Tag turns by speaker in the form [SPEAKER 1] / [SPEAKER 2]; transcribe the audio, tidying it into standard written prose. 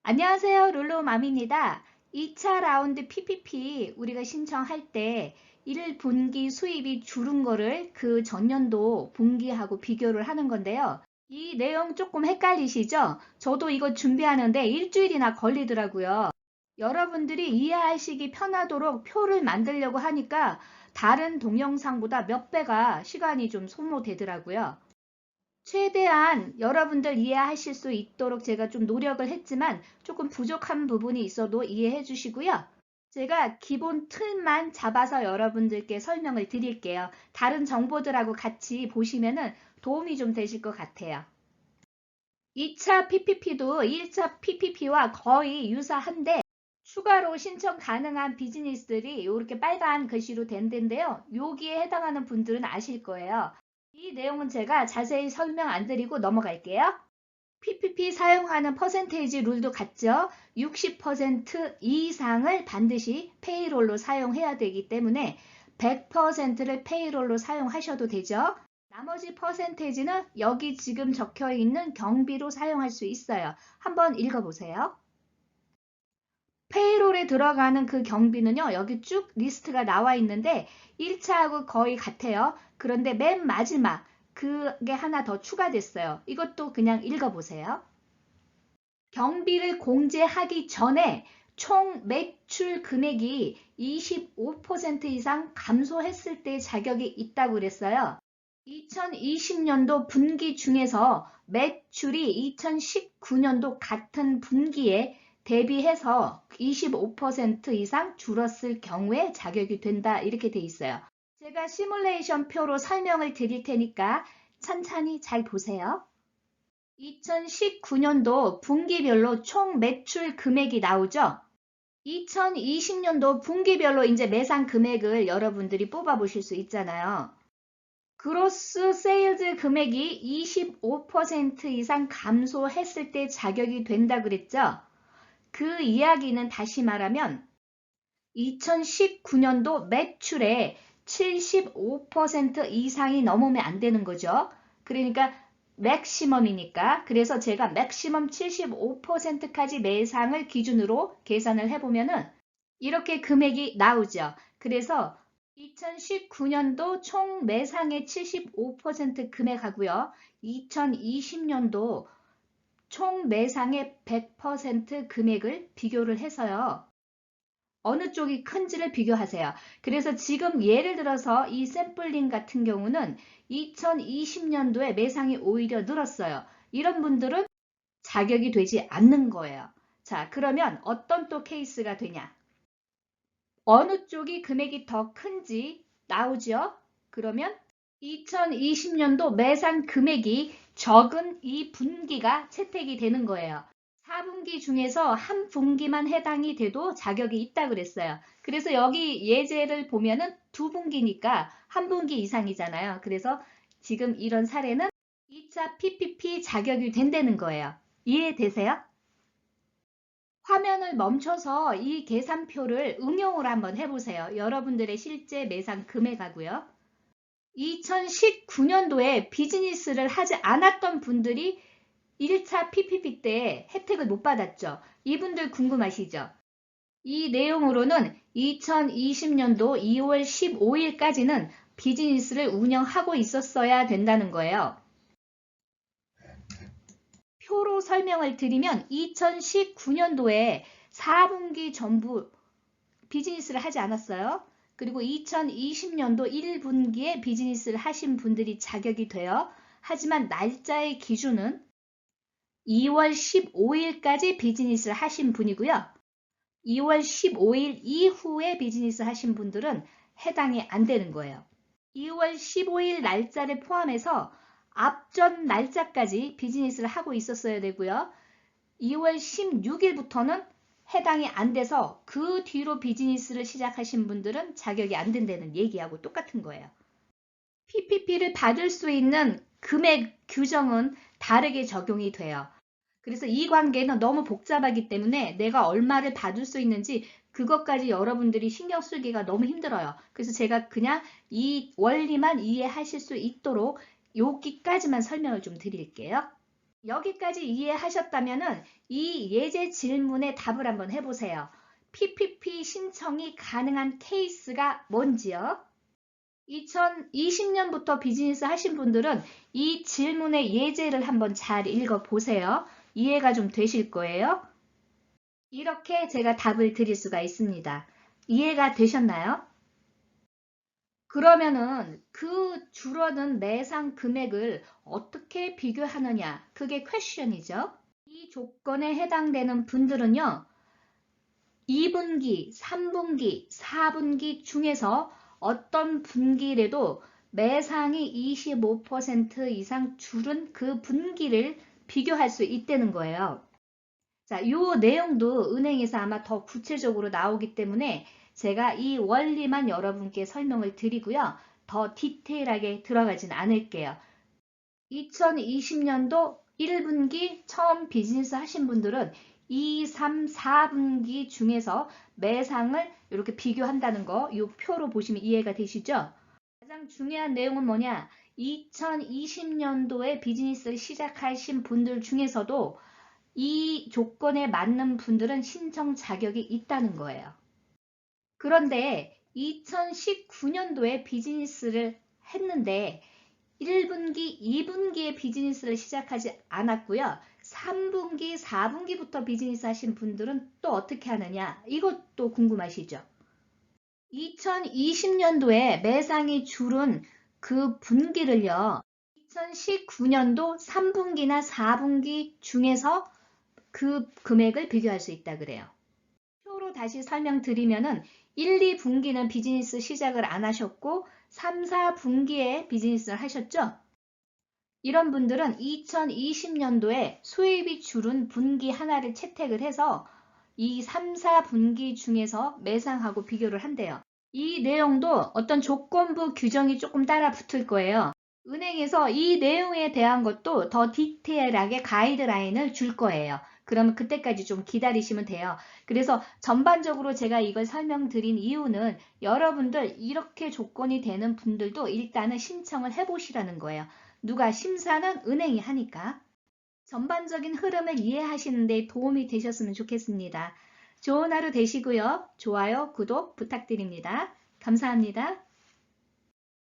[SPEAKER 1] 안녕하세요. 룰루맘입니다. 2차 라운드 PPP 우리가 신청할 때 1분기 수입이 줄은 거를 그 전년도 분기하고 비교를 하는 건데요. 이 내용 조금 헷갈리시죠? 저도 이거 준비하는데 일주일이나 걸리더라고요. 여러분들이 이해하시기 편하도록 표를 만들려고 하니까 다른 동영상보다 몇 배가 시간이 좀 소모되더라고요. 최대한 여러분들 이해하실 수 있도록 제가 좀 노력을 했지만 조금 부족한 부분이 있어도 이해해 주시고요. 제가 기본 틀만 잡아서 여러분들께 설명을 드릴게요. 다른 정보들하고 같이 보시면은 도움이 좀 되실 것 같아요. 2차 PPP도 1차 PPP와 거의 유사한데 추가로 신청 가능한 비즈니스들이 이렇게 빨간 글씨로 된 데인데요. 여기에 해당하는 분들은 아실 거예요. 이 내용은 제가 자세히 설명 안 드리고 넘어갈게요. PPP 사용하는 퍼센테이지 룰도 같죠? 60% 이상을 반드시 페이롤로 사용해야 되기 때문에 100%를 페이롤로 사용하셔도 되죠. 나머지 퍼센테이지는 여기 지금 적혀 있는 경비로 사용할 수 있어요. 한번 읽어보세요. 페이롤에 들어가는 그 경비는요, 여기 쭉 리스트가 나와 있는데 1차하고 거의 같아요. 그런데 맨 마지막 그게 하나 더 추가됐어요. 이것도 그냥 읽어보세요. 경비를 공제하기 전에 총 매출 금액이 25% 이상 감소했을 때 자격이 있다고 그랬어요. 2020년도 분기 중에서 매출이 2019년도 같은 분기에 대비해서 25% 이상 줄었을 경우에 자격이 된다 이렇게 돼 있어요. 제가 시뮬레이션 표로 설명을 드릴 테니까 찬찬히 잘 보세요. 2019년도 분기별로 총 매출 금액이 나오죠. 2020년도 분기별로 이제 매상 금액을 여러분들이 뽑아 보실 수 있잖아요. 그로스 세일즈 금액이 25% 이상 감소했을 때 자격이 된다 그랬죠. 그 이야기는 다시 말하면 2019년도 매출의 75% 이상이 넘으면 안 되는 거죠. 그러니까 맥시멈이니까. 그래서 제가 맥시멈 75%까지 매상을 기준으로 계산을 해보면은 이렇게 금액이 나오죠. 그래서 2019년도 총 매상의 75% 금액하고요. 2020년도 총 매상의 100% 금액을 비교를 해서요. 어느 쪽이 큰지를 비교하세요. 그래서 지금 예를 들어서 이 샘플링 같은 경우는 2020년도에 매상이 오히려 늘었어요. 이런 분들은 자격이 되지 않는 거예요. 자, 그러면 어떤 또 케이스가 되냐? 어느 쪽이 금액이 더 큰지 나오죠? 그러면 2020년도 매상 금액이 적은 이 분기가 채택이 되는 거예요. 4분기 중에서 한 분기만 해당이 돼도 자격이 있다 그랬어요. 그래서 여기 예제를 보면은 2분기니까 한 분기 이상이잖아요. 그래서 지금 이런 사례는 2차 PPP 자격이 된다는 거예요. 이해되세요? 화면을 멈춰서 이 계산표를 응용을 한번 해보세요. 여러분들의 실제 매상 금액하고요. 2019년도에 비즈니스를 하지 않았던 분들이 1차 PPP 때 혜택을 못 받았죠. 이분들 궁금하시죠? 이 내용으로는 2020년도 2월 15일까지는 비즈니스를 운영하고 있었어야 된다는 거예요. 표로 설명을 드리면 2019년도에 4분기 전부 비즈니스를 하지 않았어요. 그리고 2020년도 1분기에 비즈니스를 하신 분들이 자격이 돼요. 하지만 날짜의 기준은 2월 15일까지 비즈니스를 하신 분이고요. 2월 15일 이후에 비즈니스 하신 분들은 해당이 안 되는 거예요. 2월 15일 날짜를 포함해서 앞전 날짜까지 비즈니스를 하고 있었어야 되고요. 2월 16일부터는 해당이 안 돼서 그 뒤로 비즈니스를 시작하신 분들은 자격이 안 된다는 얘기하고 똑같은 거예요. PPP를 받을 수 있는 금액 규정은 다르게 적용이 돼요. 그래서 이 관계는 너무 복잡하기 때문에 내가 얼마를 받을 수 있는지 그것까지 여러분들이 신경 쓰기가 너무 힘들어요. 그래서 제가 그냥 이 원리만 이해하실 수 있도록 여기까지만 설명을 좀 드릴게요. 여기까지 이해하셨다면은 이 예제 질문에 답을 한번 해보세요. PPP 신청이 가능한 케이스가 뭔지요? 2020년부터 비즈니스 하신 분들은 이 질문의 예제를 한번 잘 읽어보세요. 이해가 좀 되실 거예요. 이렇게 제가 답을 드릴 수가 있습니다. 이해가 되셨나요? 그러면은 그 줄어든 매상 금액을 어떻게 비교하느냐? 그게 퀘션이죠. 이 조건에 해당되는 분들은요, 2분기, 3분기, 4분기 중에서 어떤 분기라도 매상이 25% 이상 줄은 그 분기를 비교할 수 있다는 거예요. 자, 요 내용도 은행에서 아마 더 구체적으로 나오기 때문에 제가 이 원리만 여러분께 설명을 드리고요. 더 디테일하게 들어가진 않을게요. 2020년도 1분기 처음 비즈니스 하신 분들은 2, 3, 4분기 중에서 매상을 이렇게 비교한다는 거, 이 표로 보시면 이해가 되시죠? 가장 중요한 내용은 뭐냐? 2020년도에 비즈니스를 시작하신 분들 중에서도 이 조건에 맞는 분들은 신청 자격이 있다는 거예요. 그런데 2019년도에 비즈니스를 했는데 1분기, 2분기에 비즈니스를 시작하지 않았고요. 3분기, 4분기부터 비즈니스 하신 분들은 또 어떻게 하느냐? 이것도 궁금하시죠? 2020년도에 매상이 줄은 그 분기를요. 2019년도 3분기나 4분기 중에서 그 금액을 비교할 수 있다 그래요. 표로 다시 설명드리면은 1, 2분기는 비즈니스 시작을 안 하셨고 3, 4분기에 비즈니스를 하셨죠? 이런 분들은 2020년도에 수입이 줄은 분기 하나를 채택을 해서 이 3, 4분기 중에서 매상하고 비교를 한대요. 이 내용도 어떤 조건부 규정이 조금 따라 붙을 거예요. 은행에서 이 내용에 대한 것도 더 디테일하게 가이드라인을 줄 거예요. 그러면 그때까지 좀 기다리시면 돼요. 그래서 전반적으로 제가 이걸 설명드린 이유는 여러분들 이렇게 조건이 되는 분들도 일단은 신청을 해보시라는 거예요. 누가 심사는 은행이 하니까. 전반적인 흐름을 이해하시는 데 도움이 되셨으면 좋겠습니다. 좋은 하루 되시고요. 좋아요, 구독 부탁드립니다. 감사합니다.